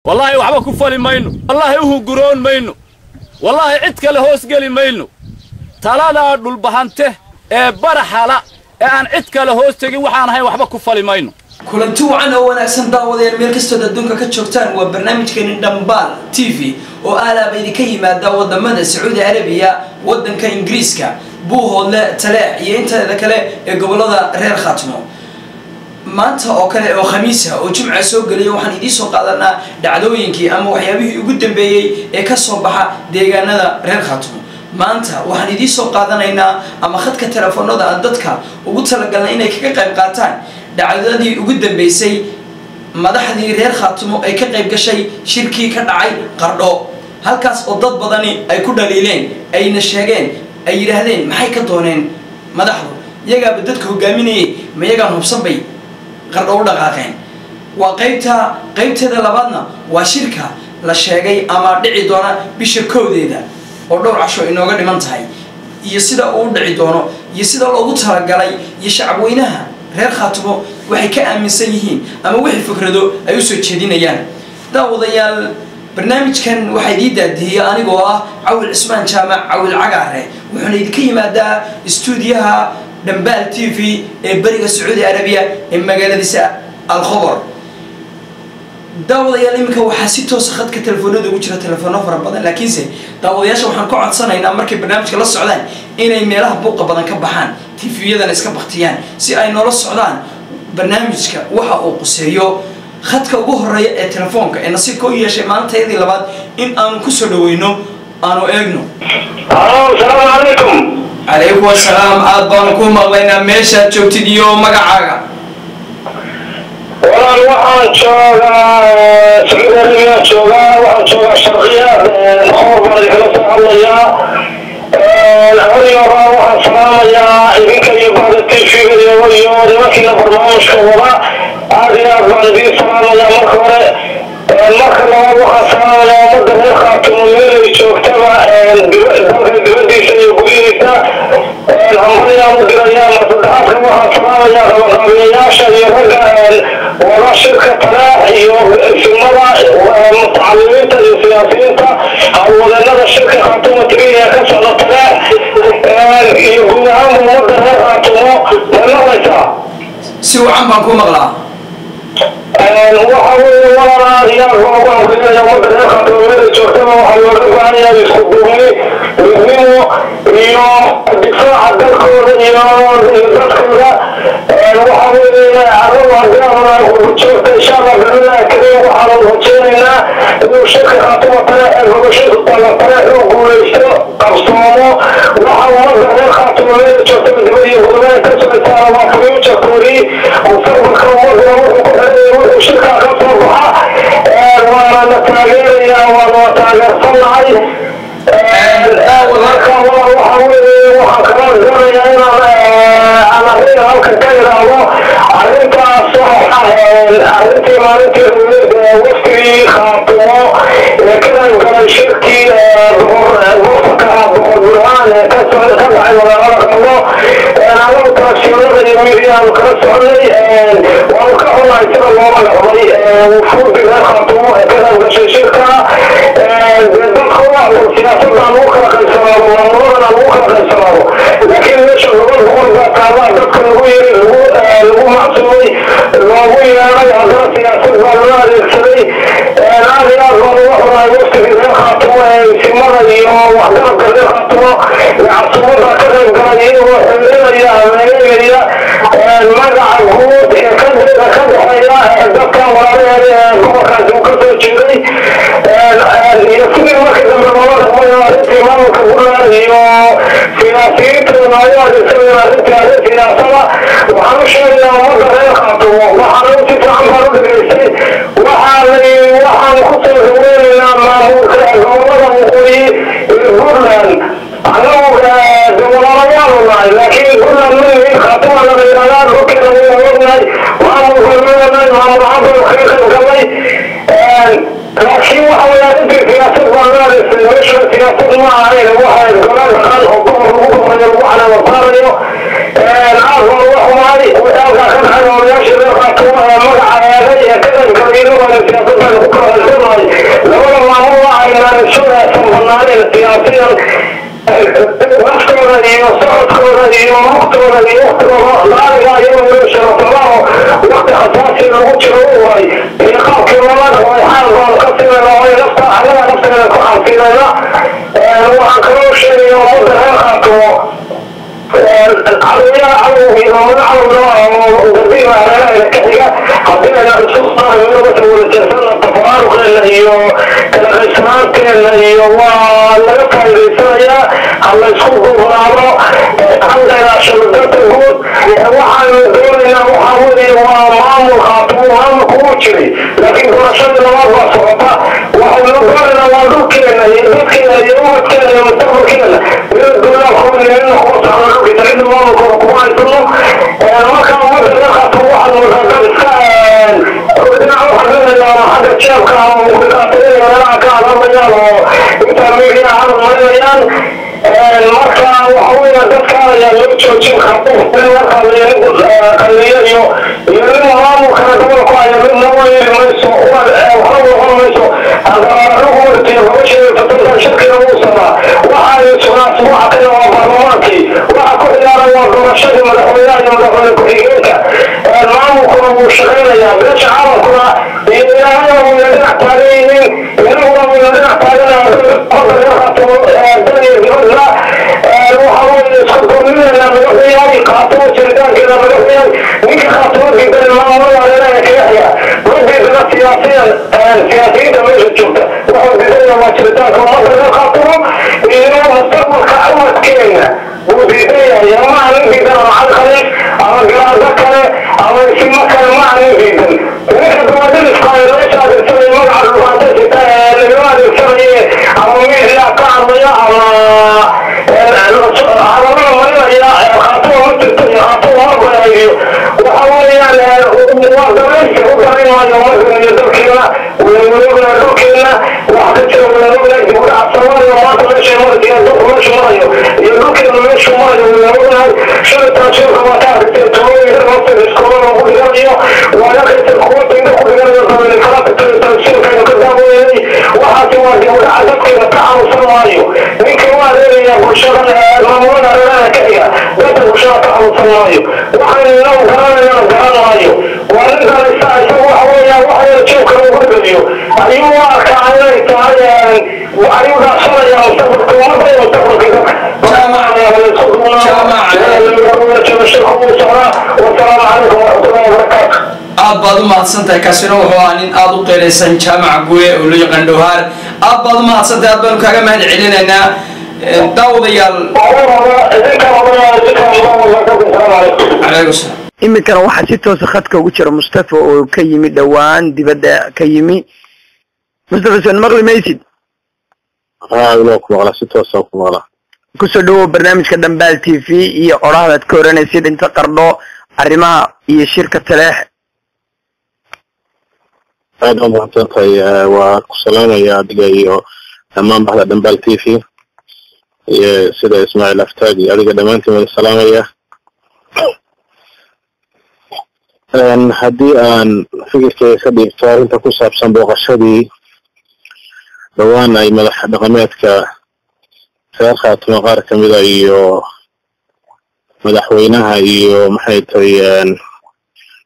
والله وحبا كفالي ماينو والله هو قرون ماينو والله عدك لهوس قالي ماينو تلالا دول بهانته برحالا aan cid kale hoos tagin waxaan ahay waxba ku fali mayno kulanti wacan oo wanaagsan daawadeen meel kasta adduunka ka joogtaan waa barnaamijkeena Dhambaal TV oo aalaaba idinka yimaada wadamada Saudi Arabia wadanka Ingiriiska Buuhoodle Taleex iyo inta kale ee gobolada reer Khatmo maanta oo kale oo Khamiis ah oo Jimco soo galay waxaan idin soo qaadanaa dhacdooyinkii ama waxyaabihii ugu dambeeyay ee ka soo baxa deegaanada reer Khatmo maanta waxaan idin soo qaadanaynaa ama khadka telefoonada dadka ugu talagalnay inay kaga qayb qaataan dhacdadii ugu dambeysay madaxdii reer Khatmo ay ka qayb gashay shirkii ka dhacay Qardho halkaas oo dad badani ay ku dhaliileen ayna sheegeen ay yiraahdeen maxay ka dooneen madaxdu iyaga dadka hogaaminayay ma iyaga hubsan bay Qardho u dhaqaaqeen waa qaybteeda labaadna waa shirka la sheegay ama dhici doona bisha koodeeda oo dhowr casho inooga dhiman tahay iyo sida uu dhici doono iyo sida loogu talagalay iyo shacabweynaha reer Khatmo waxay ka aaminsan yihiin ama wixii fikrado ay u soo jeedinayaan daawadayaal barnaamijkan waxa idin daadiyay anigoo ah Cawil Ismaan Jaamac Cawil Cagaare wuxuu idinka yimaadaa stuudiyaha Dhambaal TV ee bariga Saudi Arabia ee magaalada Al-Khobar daawadayaal imika waxa si toos ah khadka telefoonada ugu jira telefoonno fara badan laakiinse daawadayaasha waxaan ku codsanaynaa markay barnaamijka la socdaan inay meelaha buuqa badan ka baxaan TV-yadan iska baqtiyaan si ay noola socdaan barnaamijka waxa uu quseeyo khadka ugu horeeya ee telefoonka ee nasiibka u yeeshay maalinteedii labaad in aan ku soo dhaweyno aanu eegno assalaamu calaykum calaykum assalaam aad baan ku maqlaynaa meesha joogtid iyo magacaaga والله waxaan joogaa Sacuudiga waxaan sharqiya khawr baan kala soo hadlayaa waxaan salaamayaa idinka iyo bahda TV-ga iyo nimankii barnaamijka wada aad iyo aad baan idin salaamayaa marka hore marka labaad waxaan salaamayaa ummadda reer Khatmo meel ay joogtaba dalka dibadiisa iyo gudihiisa hambaliyaan u dirayaa masaddexaadka waxaan salaamayaa qabaqaabiyayaasha iyo ragga wada shirka Taleex iyo simada mutacalimiinta iyo siyaasiyiinta hawlwadeennada shirka Khatmo tiriya ka socda Taleex iyo guud ahaan ummadda reer Khatmo maqlaysaa si wacan baan ku maqlaa waxa weeye walaalayaal waxaan ku leeyahay ummadda reer Khatmo meel ay joogtaba waxaa looga baahan yahay isku duubni midnimo iyo difaaca dalkooda iyo dadkooda waxa weeye arrin wadana joogta insha Allah billahi kariim waxaan rajaynaynaa inuu shirka Khatmo Taleex ee goboshiisa Taleex uu guuleysto qabsoomo waxa ummadda reer Khatmo meel ay joogtaba dibadii gudubada ka socota waa fuujarkoodii mustaqbalka ummadda wuxuu shirka ka soo baxa waana la taageerayaa waana taageersanahay marka waxa weeye waxaan kala doonayaa inaan arrin halkan ka yiraahdo arrintaas arrintii maalintii waftigii Khatmo ee ka qaybgalay shirkii boqor burhaan ee ka dhacay magaalada Qardho anagu taasiirada iyo miidiyaha kala soconay waanu ka xunahay sida loo magacday wufuudii reer Khatmo ee ka qaybgashay shirka dadka siyaasadda lagu kala qaybsanaado maamulada lagu kala qaybsanaado laakiin meesha laba boqol baa taala dadka lagu yiri lagu macsuumay loogu yeeray haddana siyaasad baa loo adeegsaday aad iyo aad baan uga xunahay waftigii reer Khatmo ee simada iyo waxgarabka reer Khatmo ee casuumada ka qaybgalay iyagoo xiriiraya ameegaya magaca guud ee ka dhexeeya dadka walaalaheeda ee gobolkaasi uu ka soo jeeday iyo sidii markii dambe loola dhaqmayo arrintii maamulka Puntland iyo siyaasiyiinta ay adeegsadeen arrin siyaasada waxaan u sheegayaa ummadda reer Khatmo waxaana si fiican baan u dhageystay waxaan ku soo dhaweynaynaa maamulka gobolada waqooyi ee Puntland annagu walaalayaal nahay laakiin Puntland ma yihiin Khatmo la yidhaahdaa dhulkeeda waynu ognahay maamulka leenahay maamul ahaan baynu kaga qaybgalnay laakiin waxa weeye arrintii siyaasad baa loo adeegsaday meesha siyaasad ma ahayn waxa golaal dhaqan oo gobol lagu gobrayo lagu calaamad saarayo aad baan uga xumahay wixii halkaa ka dhacay odayaashii reer Khatmo ee magaca eeday ee ka qaybgalay iyagoo siyaasadda ku kala qaybsanayo noloshooda iyo waqtigooda qaaliga iyagoo nolosha rasabaho waqti xasaasi lagu jiro u waay iyo qaabkii noloda way xaalkooda ka sinayna way nafta anaga nafteeda ku xansinayna waxaan kaloo sheegaya ummadda reer Khaatumo عملية عملية وقديمة على كحية حطينا الخصوصة من مثل والجسد التفارق اللي هي كالغسمان اللي هي واللقاء الرسالة الله يسخوه بناره عندنا شرطات الهود وحن دولنا محاولي ومعامل خاطبه ومعامل كوتشري لكن برشاد الوضع صعبة وحن دولنا ودوكينا يدوكينا يومكينا يمتفركينا ويدونا خوني لأنه خصوص على لوكي تريد الله وكما يسلم ما كان مثل خاطبه وحن مزاقب السائل ودنا وحنا لنا حاجة شابكة ومكاتلين ولنا كان رميان وإنترميكنا عرض مريان marka waxa weeye dadka ayaa loo joojin kartaa iyo maamulka gobolka ayaa mid loo yeelayso waxaa shirkiga uusana waxaa sugaas waxa kale waa baarlamaankii waxa ku ciyaara waa doorashadii madaxweynaha iyo madaxweyne ku-xigeenka maamulkuna wuu shaqaynayaa beesha caalamkuna iyo ilaahayna wayna dhinac taagan yihiin inaguna wayna dhinac taaganaa وحاول يسكتوا مننا مدحيان يقاطعوا سردان كذا مدحيان منك خاطروا في بين المعمول علينا يحيى ربي بنا سياسيين تميز الجبتة وحاول بدأنا ما سردان كما مصر خاطروا إنه مستقبل كعوة كينا وبداية يا معنا بيدنا مع الخليج أما قراءة ذكرة أما يسمى كان معنا بيدنا ونحن بمدل إسقايا ليش هذا السنة يمر على الوحدات اللي هذا السنة أما مين لا كان ضياء aad ma hadsantahay kaasina wuxuu ahaa nin aad u qeyraysan jaamac guwe oo loo yaqaan dhowhaar aad ma hadsantahay aad baan kaaga mahad celinaynaa daawadayaal iminkana waxaa si toosa khadka ugu jira Mustafa oo ka yimi dhawaan dibadda ka yimi Mustafa soo maqli maysid inuu ku maqla si toosa ku maqla ku soo dhawo barnaamijka Dambal TV iyo oraahda ka horanaysid inta qardho arrimaha iyo shirka Taleex aad u mahadsantahay waa ku salaamaya adiga iyo dhammaan bahda Dambal TV iyo sida Ismaaciil Aftaagi adiga dhamaantiin wada salaamaya haddii aan fikirkayga ka dhigto arrinta ku saabsan booqashadii dhawaan ay madax dhaqameedka reer Khaatumo qaar ka mid ah iyo madaxweynaha iyo maxay tahay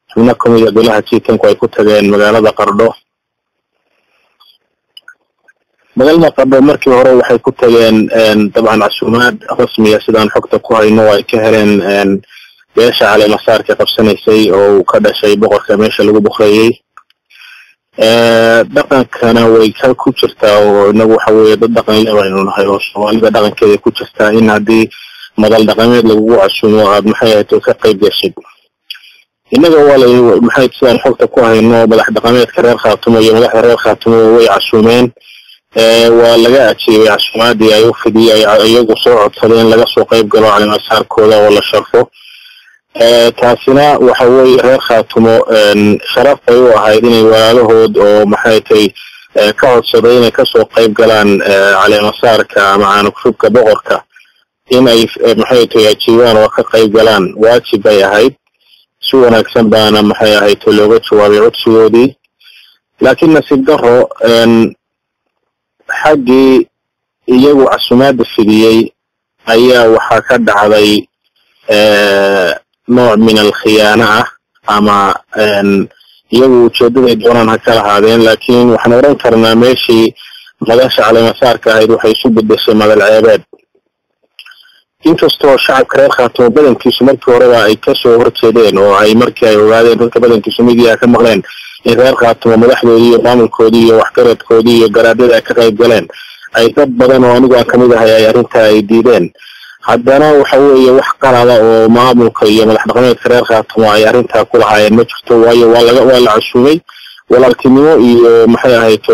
xubno ka mid ah golaha jiitanku ay ku tageen magaalada Qardho markii hore waxay ku tageen dabcan casuumaad rasmiya sidaan xogta ku hayno ay ka heleen beesha cali masaarka qabsanaysay oo ka dhashay boqorka meesha lagu buqreeyay dhaqankana way ku jirtaa oo inagu waxa weeye dad dhaqan leh baynu nahay oo Soomaalida dhaqankeeda ku jirtaa in haddii madal dhaqameed lagu casuumo aad maxay ahayd ka qayb gashay inaga wala maxay sidaan xogta ku hayno madax dhaqameedka reer Khaatumo iyo madaxda reer Khaatumo way casuumeen waa laga ajeeyay casuumaadii ay u fidiyay ayagu soo codsadeen laga soo qayb galo cali masaarkooda oo la sharfo taasina waxa weeye reer Khaatumo sharaf ay u ahayd inay walaalahood oo maxay tahay ka codsaday inay ka soo qayb galaan cali masaarka ama aan xubka boqorka in ay maxay tahay ajiibaan oo ka qayb galaan waajib ay ahayd si wanaagsan baana maxay ahayd looga jawaabay codsigoodii laakiin nasiib darro xaggii iyagu casuumaad fidiyay ayaa waxa ka dhacday نوع من الخيانة أما يجو تشدد يدوران هكذا هذين لكن وحنا ورين كرنا ماشي ملاش على مسار كهيدو حيسوب الدسم على العباد inkastoo shacabka reer Khartoum badankiisu markii horeba ay ka soo horjeedeen oo ay markii ay ogaadeen dadka badankiisu midiya ka maqleen in reer Khartoum madaxdoodii iyo maamulkoodii iyo waxgaradkoodii iyo garaadada ka qayb galeen ay dad badan oo anigu aan kamid ahay ay arinta ay diideen haddana waxa weeye wax qalada oo maamulka iyo madax dhaqameedka reer Khartoum ay arinta ku lahaayeen ma jirto waayo waa la casuumay walaaltinimo iyo maxay ahayd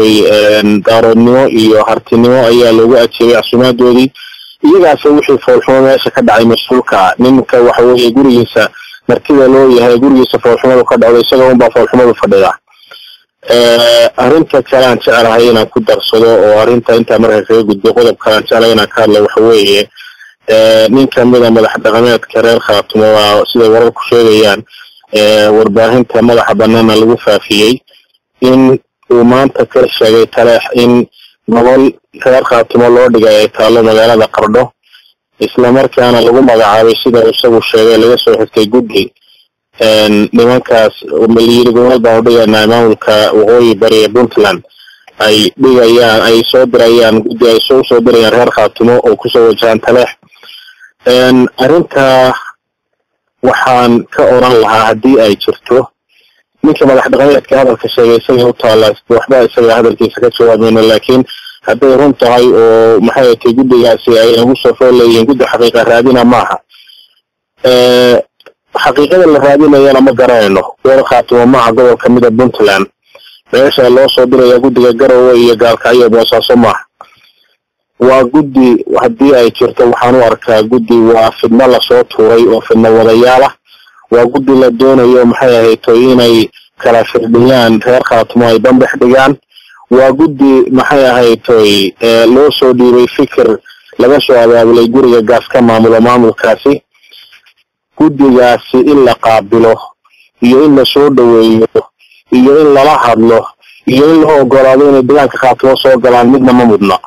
daaroodnimo iyo hartinimo ayaa lagu ajeeyay casuumadoodii iyagaas wixii foolxumo meesha ka dhacay mas'uulka ninka waxa weeye gurigiisa martida loo yahay gurigiisa foolxumada ka dhacday isagoo un baa foolxumada fadhiya arinta kale aan jecelahay inaan ku darsado oo arinta inta markaa kaga gudbo qodobka aan jecelahay inaan ka hadlo waxa weeye ninka madax dhaqameedka reer Khartoum waa sida wararku sheegayaan warbaahinta madaxa banaana lagu faafiyay in uu maanta ka sheegay Taleex in nolol reer Khartoum loo dhigay ay taalo magaalada Qardho isla markaana lagu magacaabay sida uu sheegay laga soo xigtay guddi nimankaas miliyada gobolka u dhigana maamulka waqooyi bari ee Puntland ay dhigayaan ay soo dirayaan guddi ay soo dirayaan reer Khartoum oo ku soo wajahan Taleex arinta waxaan ka oran lahaa hadii ay jirto ninka madax dhaqameedka hadalka sheegay isaga u taala waxba isaga hadalkiisa ka jawaabayno laakiin hadday run tahay oo maxay tahay guddigaasi ay ugu soo foolayeen guddi xaqiiqo raadina maaha xaqiiqada la raadinayana ma garanayno reer Khartoum maaha gobol kamid ah Puntland meesha loo soo diray guddiga Garowe iyo Gaalkacyo Boosaaso maaha waa guddi hadii ay jirto waxaan u arkaa guddi waa fidna la soo tuuray oo fidna wadayaal ah waa guddi la doonayo maxay ahayd inay kala firdhiyaan reer Khartoum ay dambex dhigaan waa guddi maxay ahayd loo soo dhiibay fikir laga soo abaabulay guriga gaaska maamulkaasi guddigaasi in la qaabilo iyo in la soo dhaweeyo iyo in lala hadlo iyo in loo ogolaado inay deegaanka Khartoum soo galaan midna ma mudna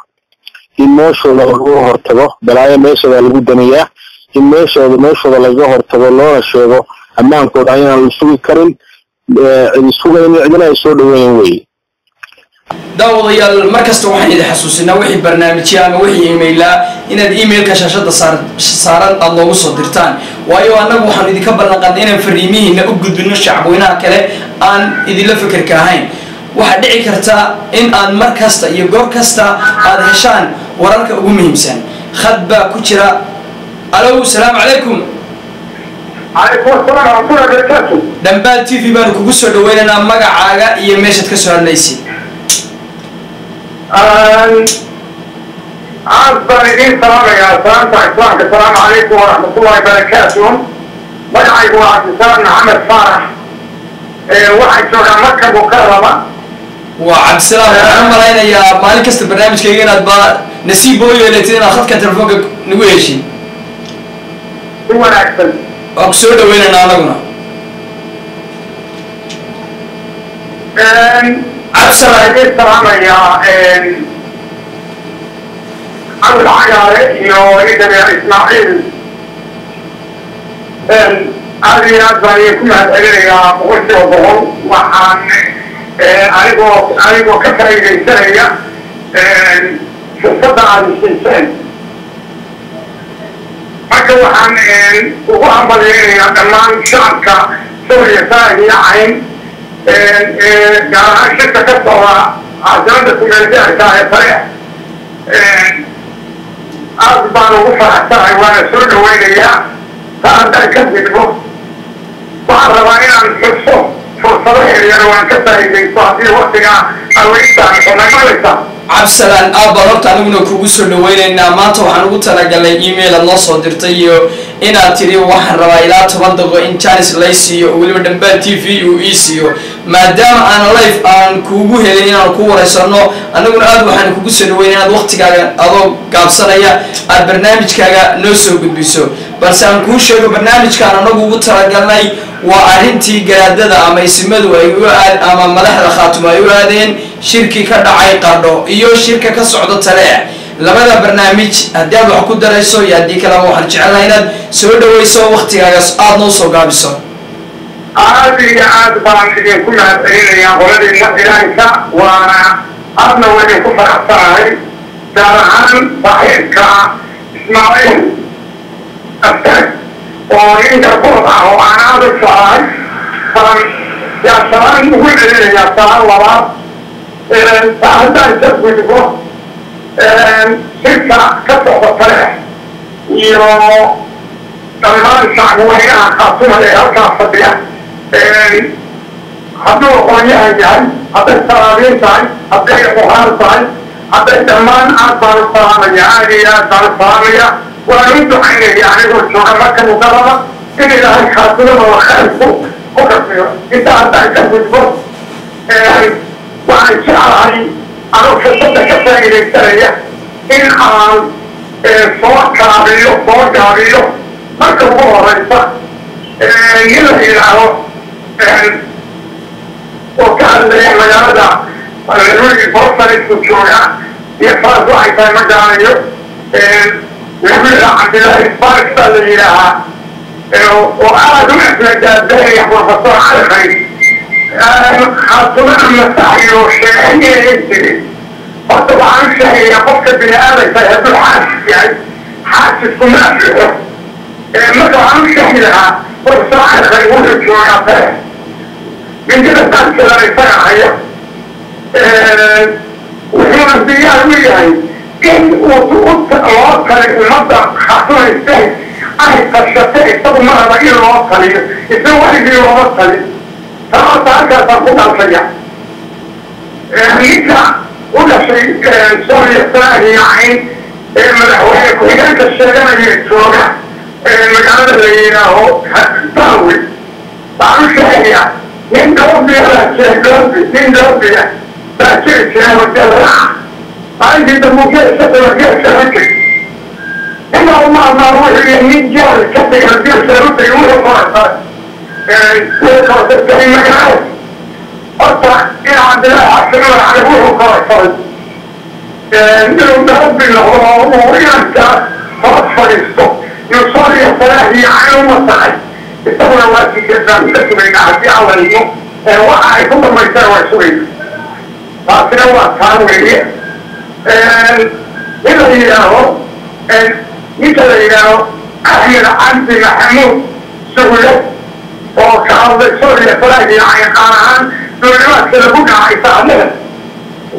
in meeshooda lagu hortago balaayo meeshooda lagu daniyaa in meeshooda laga hortago loona sheego amaankooda ayaan la sugi karin cidina ay soo dhaweeyeen way daawadayaal markasta waxaan idin xasuusinaa wixii barnaamijyo ama wixii email inaad emailka shaashada saaran aad loogu soo dirtaan waayo anagu waxaan idinka ballan qaadnay inaan fariimihiina u gudbino shacabweynaha kale aan idinla fikirka ahayn waxa dhici karta in aad markasta iyo goor kasta aad heshaan wararka ugu muhiimsan khadba ku jira alo salaam alaykum عليكم السلام ورحمة الله وبركاته. دنبال تي في بان كوكو سو دويننا مغاعاغا iyo meeshad ka soo hadlaysid. عزبانيين سلام يا سلام تحسان السلام عليكم ورحمة الله وبركاته. مجعيكم عبد السلام محمد فارح واحد شوغا مكة مكرمة وعبد السلام waxaan malaynayaa maalin kasta barnaamijkayga inaad ba nasiib oo yeelateen khadka telefoonka nagu heshin. wanaagsan oo soo dhaweynana anaguna عزبانيين سلام يا عبد العياري يو إسماعيل هذه عزبانيين كلها تقريبا يا بغشة وبغل وحان أنا كثر الإنسانية شفتها على الإنسان حتى وحن وهم بدين كمان شعبك سوريا ثاني عين قال شفت كثرة عزمت في الجزائر كاهي طريق أصبح وفر حتى وانا سرد وينيا فأنت كذبه وعربائي عن حسه فرصة يعني وانا كثر اللي صاحبي وقتها أو إنسان ونقلتها عبد السلام أبا ربط أننا كوكوسو دويننا مانتا وحان وطلق إيميل الله صدرتي إن أتري وحن روايلات وندقو إن كانس ليسيو ولو دنبال تي في وإيسيو ما دام أنا لايف أن كوكو هلين أنا كوكو ريسانو أنا أدو وحان كوكوسو دويننا وقتك أدو قابسانيا البرنامج كاغا نوسو قد بيسو بس أن كوشيو برنامج كان أنا كوكو طلق وأرنتي قرادة أما يسمدو أما مدح الخاتم أيوادين شركة كدعاي قردو إيو شركة كسعودة تلاع labada barnaamij haddii aad wax ku darayso iyo haddii kaleba waxaan jecelahay inaad soo dhawayso waqtigaagas aad noo soo gaabiso aad iyo aad baan idinku mahadcelinayaa qoladiina ilaanka waana aadna waa idinku faraxsanahay gaar ahaan saaxiibka ismaaciil aftag oo ninka bood ah oo aan aad u jeclahay yaa salaan ugu celinayaa salaan labaad haddaan ka gudbo shirka ka socda tale iyo dhammaan shacbweynaha khaatuma ee halkaas fadhiya hadduu aqoonyahan yahay hadday salaabiin tahay hadday quhaan tahay hadday dhammaan aad baan u salaamaya aad iyo aad baan u salaamaya waan u ducaynaya anigoo jooga marka mukarama in ilaahay khaatimada khayrku ku kafiyo intaa haddaan ka gudbo waxaan jeclahay anuu fursadda ka faa'iidaysanaya in aan soo gaabiyo marka ugu horeysa nin la yidhaaho oo ka hadlaya magaalada wigi boosarisu jooga iyo saas waxay tahay ma garanayo nabiga cabdillaahi faris baa la yidhaahaa oo aad u aflagaadanaya professor calkay khaatuma masaxyo sheegayeeya jirin horta waxaan u sheegayaa qofka bini aadamka hadduu xaasis yahay xaasiskuma aflixo marka waxaan u sheegi lahaa professor calkay wuxuu joogaa bere minjada daadkeeda isaga haya wuxuuna diyaar u yahay in loo tali ummadda khaatumay ay tashato isagu maraba in loo taliyo isaga waligii looga tali sababta halkaasaan ku dhaafaya ninka u dhashay soomaaliya sanaahiyacayn ee madaxweyne ku-xigeenka sheeganaya jooga magaalada la yidhaaho daawi waxaan u sheegayaa nin doobiya baa jiri jira wajalaa maalintii dambugeesa dabageesarutay inaa umaamaan wuxuu yihi nin jaal ka taga geesarutay wuxuu korasay magaalo horta in cabdillaahi xasanul cali wuxuu korasay inuu doobi noqdo uu inanka hoos fadhiisto yuusooria salaahiya cayn uma tahay isaguna waajigeedaan ka sugayna haddii awaliyo waxa ay ku dhamaystaan waa sugayna taasina waa taan weeye in la yidhaaho ninka la yidhaaho axmed cabdi maxamuud suhule oo ka hadlay sooria salaahiya cayn qaar ahaan duulimaadka lagu dhacay saacadaha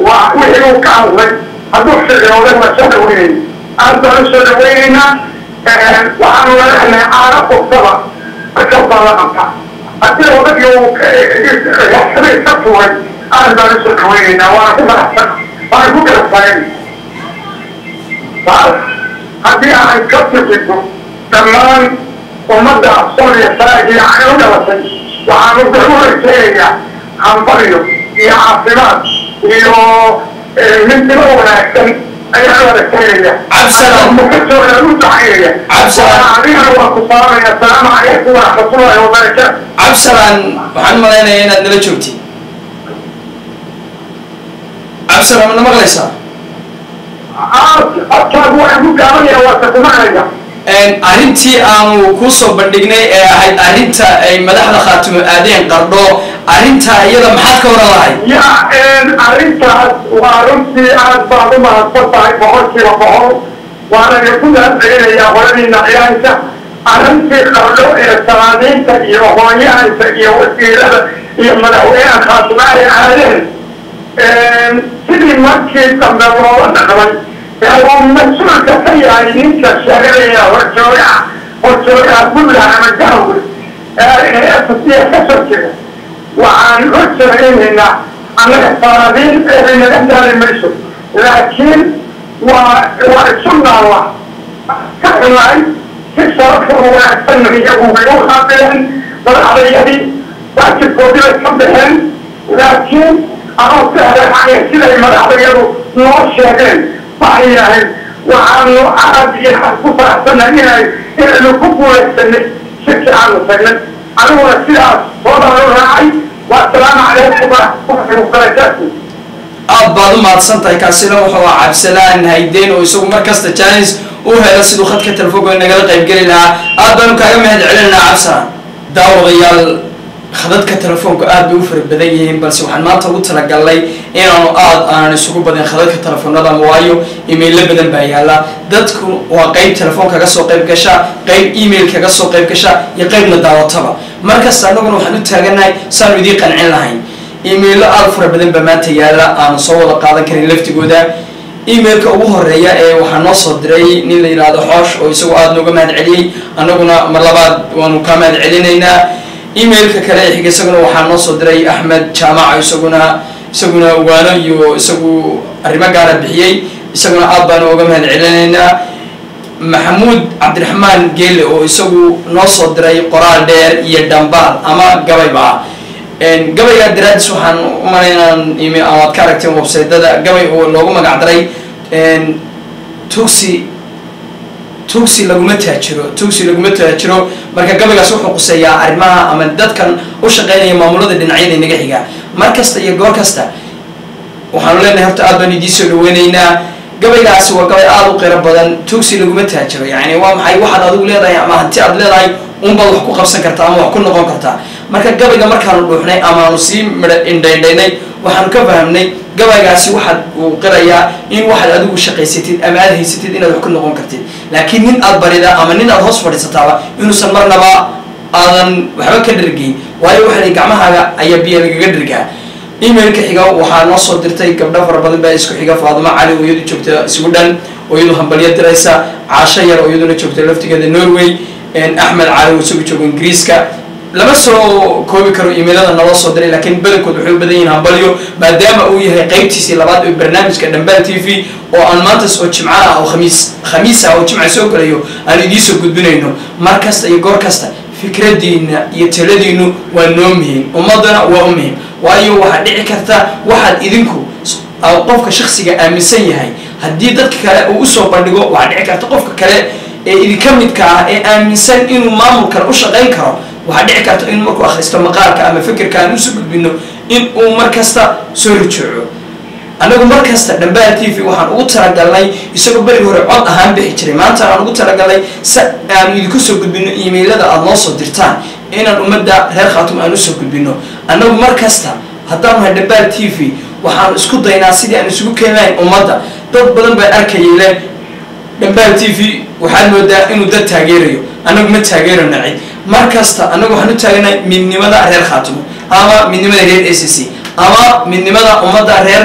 waa wixii uu ka hadlay hadduu shirooday waa soo dhaweynayna aad baan u soo dhaweynaynaa waxaanu lalehnay caano qursada kasbaa la qabtaa haddii odagii uu yaxsaday ka tuuray aad baan u soo dhaweynaynaa waana ku faraxsan waana ku garabtaagay taas haddii aan ka fikido dhammaan ummadda soomaaliya salaahiya cayn u dhalatay waxaanu u rajeynayaa hambaliyo iyo caafimaad iyo midnimo wanaagsan ayaan u rajeynayaa mukasoogaan u ducaynaya adigana waa ku salaamaya asalaamu calaykum waraxmatullaahi wabarakaatu cabsalaan waxaan malaynayaa inaad nala joogtid cabsalaan mana maqlaysaa adkaagu waxaan ku gaabanaya waa takumanaya arrintii aanu kusoo bandhignay ee ahayd arrinta ay madaxda khaatimo aadeen qardho arrintaa iyada maxaad ka oran lahay arrintaas waa runtii aad baad u mahadsan tahay 100% waana idinku mahadcelinayaa qoladiina ciyaanka arrintii qardho ee salaadiinta iyo aqoonyahanka iyo wasiirada iyo madaxweynaha khaatimo ay aadeen sidii markii dambe loola dhaqmay uu mas-uulka ka yahay ninka sheeganaya horjoogaha puntland ama galmud fasiya ka soo jira waxaan u sheegaynaynaa annaga salaadiin naga daali mayso laakiin waa isu naala ka xunaay si sharafka wanaagsan iyagu way u qaabileen madaxdayadii waajibkoodii bay ka baxeen laakiin anoo ka heleexaya siday madaxdayadu noo sheegeen waxay yahayd waxaanu aad iyo aad ku faraxsanay inaynu ku guulaysanay shirkii aanu tagnay aniguna sidaas soo dhan u raacay والسلام عليكم ورحمة الله وبركاته aad baad u mahadsantahay kaasina wuxuu cabsalaan haydeen oo isagu markasta challenge u hela siduu khadka telefoonka nagala qaybgeli lahaa aad baanu kaaga mahad celinaa cabsalaan daawadayaal khadadka telefoonka aad bay u fara badan yihiin balse waxaan maanta ugu talagalnay inaanu aan isugu badan khadadka telefoonada waayo email badan baa yaala dadku waa qayb telefoon kaga soo qayb gasha qayb email kaga soo qayb gasha iyo qaybna daawataba markaas anaguna waxaan u taaganahay saan idin qancin lahayn email aad fara badan baa maanta yaala aan soo wada qaadan karin laftigooda emailka ugu horeeya ee waxaan noo soo diray nin la yiraahdo xoosh oo isagu aad nooga mahad celiyay anaguna mar labaad waanu ka mahad celinaynaa emailka kale xiga isaguna waxaan noo soo diray Axmed Jaamac isaguna waano iyo isagu arrimo gaar ah bixiyay isaguna aad baan uga mahad celinaynaa Maxamuud Cabdiraxmaan Geele oo isagu noo soo diray qoraal dheer iyo dambaal ama gabayba gabayga diraadis waxaan u maleynaan email aad ka aragteen website-da gabay oo loogu magac daray tugsi laguma taajiro marka gabaygaas wuxuu quseeyaa arrimaha ama dadkan u shaqeynaya maamulada dhinacyada inaga xiga markasta iyo goor kasta waxaan leenahay horta aad baan idin soo dhaweynaynaa gabaygaasi waa gabay aad u qeyr badan tugsi laguma taajiro yani waa maxay waxaad adigu leedahay ama hanti aad leedahay unbaad wax ku qabsan kartaa ama wax ku noqon kartaa marka gabayga markaanu dhuuxnay ama aanu sii indhaynay waxaanu ka fahamnay gabaygaasi waxaad uu qirayaa in waxaad adigu shaqaysatid ama aad haysatid inaad wax ku noqon kartid laakiin nin aad barida ama nin aad hoos fadhiisataaba inuusan marnaba aadan waxba ka dhergeyn waayo waxay gacmahaaga ayaa biyo lagaga dhergaa emailka xiga waxaa noo soo dirtay gabdho fara badan baa isku xiga Faaduma Cali oo iyadu joogta Suudaan oo iyadu hambalyo diraysa Caasha yar oo iyaduna joogta laftigeeda Norway Axmed Cali oo isagu jooga Ingiriiska lama soo koobi karo emailada naloo soo diray laakiin badankood waxay u badan yihiin hambalyo maadaama uu yahay qaybtiisii labaad ee barnaamijka Dambaal TV oo aan maanta soo Jimco ah oo khamiis ah oo Jimco soo galayo aan idin soo gudbinayno markasta iyo goor kasta fikradiina iyo taladiinu waa noo muhiim ummadana waa muhiim waayo waxa dhici karta waxaad idinku qofka shakhsiga aaminsan yahay haddii dadka kale uu u soo bandhigo waxa dhici karta qofka kale ee idinka midka ah ee aaminsan inuu maamulka u shaqeyn karo waxa dhici karta in markuu akhristo maqaalka ama fikirka aan u soo gudbino in uu markasta soo rijoco anagu markasta Dambaal TV waxaan ugu talagalnay isagoo bari hore cod ahaan bixi jiray maanta aan ugu talagalay aan idinku soo gudbino emailada aad noo soo dirtaan inaan ummadda reer Khaatuum aan u soo gudbino anagu markasta haddaan nahay Dambaal TV waxaan isku daynaa sidii aan isugu keenayn ummadda dad badan baa arkayeen Dambaal TV waxaan moodaa inuu dad taageerayo anagu ma taageerano cid markasta anagu waxaan u taagnay midnimada reer Khaatuum ama midnimada reer SSC ama midnimada ummadda reer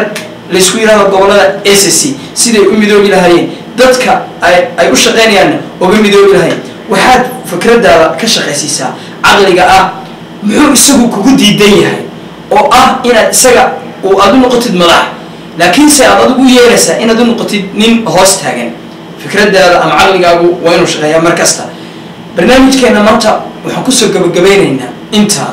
la isku yiraahdo gobolada SSC siday u midoobi lahaayeen dadka ay u shaqeynayaan oo midoobi lahaayeen waxaad fikradaada ka shaqaysiisaa aqliga ah muxuu isagu kugu diidan yahay oo ah inaad isaga oo aad u noqotid madax laakiin si aad adigu yeelaysaa inaad u noqotid nin hoos taagan fikradaada ama aqligaagu waa inuu shaqeeyaa markasta barnaamijkeena maanta waxaan ku soo gabagabeynaynaa inta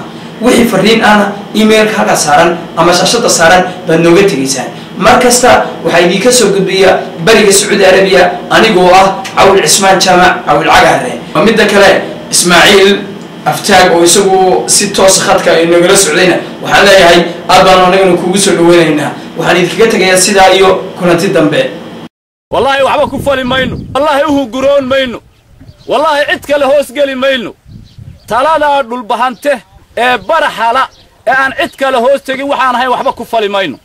wixii fariin ana emailka halka saaran ama shaashada saaran baad nooga tegaysaan markasta waxa idin ka soo gudbiya bariga Saudi Arabia anigoo ah Cawl Cismaan Jaamac Cawl Cagaare midda kale Ismaaciil Aftaag oo isagu si toos khadka inagala socdayna waxaan leeyahay aad baan anaguna kugu soo dhaweynaynaa waxaan idinkaga tagayaa sidaa iyo kulanti dambe wallahi waxba ku fali mayno wallahi uu guroon mayno wallahi cid kale hoos gali mayno talada dhulbahante ee baraxala ee aan cid kale hoos tagin waxaan ahay waxba ku fali mayno